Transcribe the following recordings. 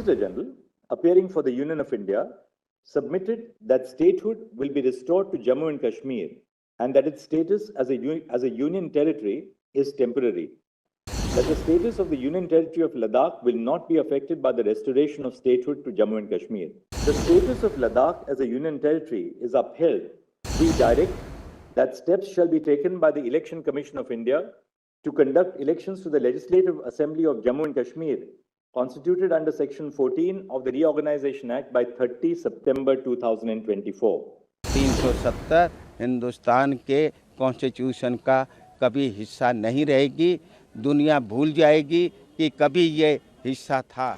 Solicitor General, appearing for the Union of India, submitted that statehood will be restored to Jammu and Kashmir and that its status as a union territory is temporary. That the status of the Union Territory of Ladakh will not be affected by the restoration of statehood to Jammu and Kashmir. The status of Ladakh as a Union Territory is upheld. We direct that steps shall be taken by the Election Commission of India to conduct elections to the Legislative Assembly of Jammu and Kashmir, constituted under Section 14 of the Reorganization Act by 30 September 2024. 370 Hindustan के constitution का कभी हिस्सा नहीं रहेगी। दुनिया भूल जाएगी कि कभी ये हिस्सा था।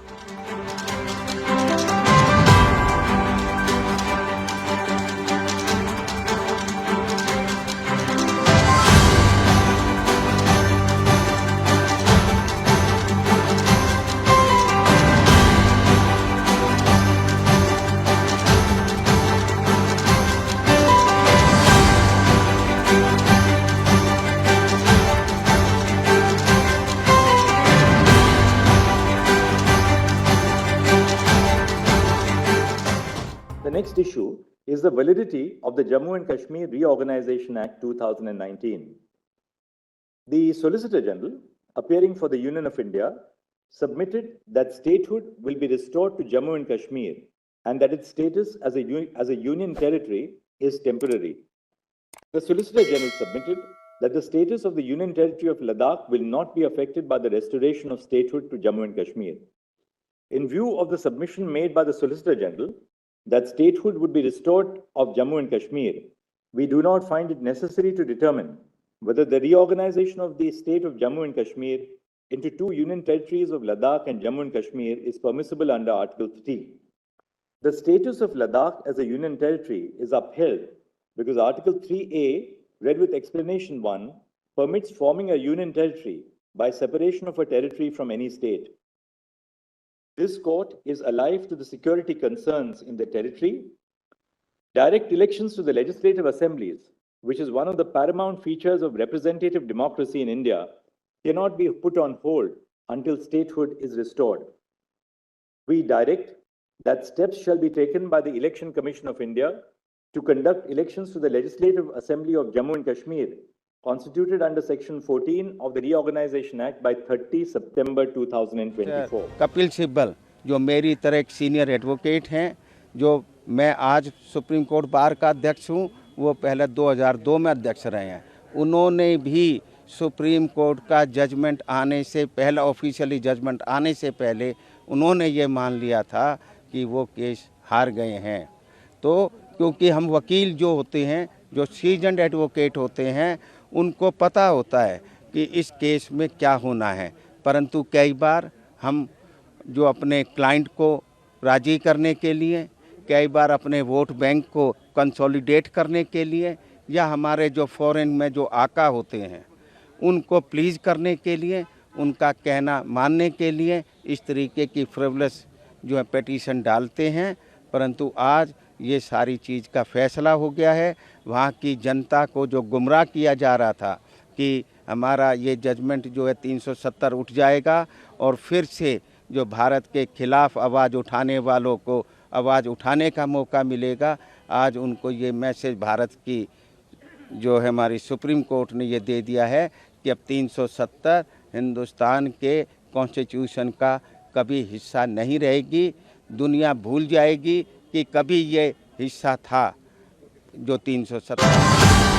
The next issue is the validity of the Jammu and Kashmir Reorganization Act 2019. The Solicitor General, appearing for the Union of India, submitted that statehood will be restored to Jammu and Kashmir and that its status as a union territory is temporary. The Solicitor General submitted that the status of the Union Territory of Ladakh will not be affected by the restoration of statehood to Jammu and Kashmir. In view of the submission made by the Solicitor General that statehood would be restored of Jammu and Kashmir, we do not find it necessary to determine whether the reorganization of the state of Jammu and Kashmir into two union territories of Ladakh and Jammu and Kashmir is permissible under Article 3. The status of Ladakh as a union territory is upheld because Article 3A, read with Explanation 1, permits forming a union territory by separation of a territory from any state. This court is alive to the security concerns in the territory. Direct elections to the legislative assemblies, which is one of the paramount features of representative democracy in India, cannot be put on hold until statehood is restored. We direct that steps shall be taken by the Election Commission of India to conduct elections to the Legislative Assembly of Jammu and Kashmir, constituted under Section 14 of the Reorganization Act by 30 September 2024. Kapil Sibal, जो मेरी तरह एक senior advocate हैं, जो मैं आज supreme court bar का अध्यक्ष हूं, वो पहले 2002 में अध्यक्ष रहे हैं। उन्होंने भी सुप्रीम कोर्ट का जजमेंट आने से पहले, ऑफिशियली जजमेंट आने से पहले, उन्होंने ये मान लिया था कि वो केस हार गए हैं। तो क्योंकि हम वकील जो होते हैं, जो सीजन्ड एडवोकेट होते हैं, उनको पता होता है कि इस केस में क्या होना है, परंतु कई बार हम जो अपने क्लाइंट को राजी करने के लिए, कई बार अपने वोट बैंक को कंसोलिडेट करने के लिए, या हमारे जो फॉरेन में जो आका होते हैं उनको प्लीज़ करने के लिए, उनका कहना मानने के लिए इस तरीके की फ्रिवलेस जो है पिटीशन डालते हैं। परंतु आज ये सारी चीज़ का फैसला हो गया है। वहाँ की जनता को जो गुमराह किया जा रहा था कि हमारा ये जजमेंट जो है 370 उठ जाएगा और फिर से जो भारत के खिलाफ आवाज़ उठाने वालों को आवाज़ उठाने का मौका मिलेगा, आज उनको ये मैसेज भारत की जो है हमारी सुप्रीम कोर्ट ने ये दे दिया है कि अब 370 हिंदुस्तान के कॉन्स्टिट्यूशन का कभी हिस्सा नहीं रहेगी। दुनिया भूल जाएगी कि कभी ये हिस्सा था जो 370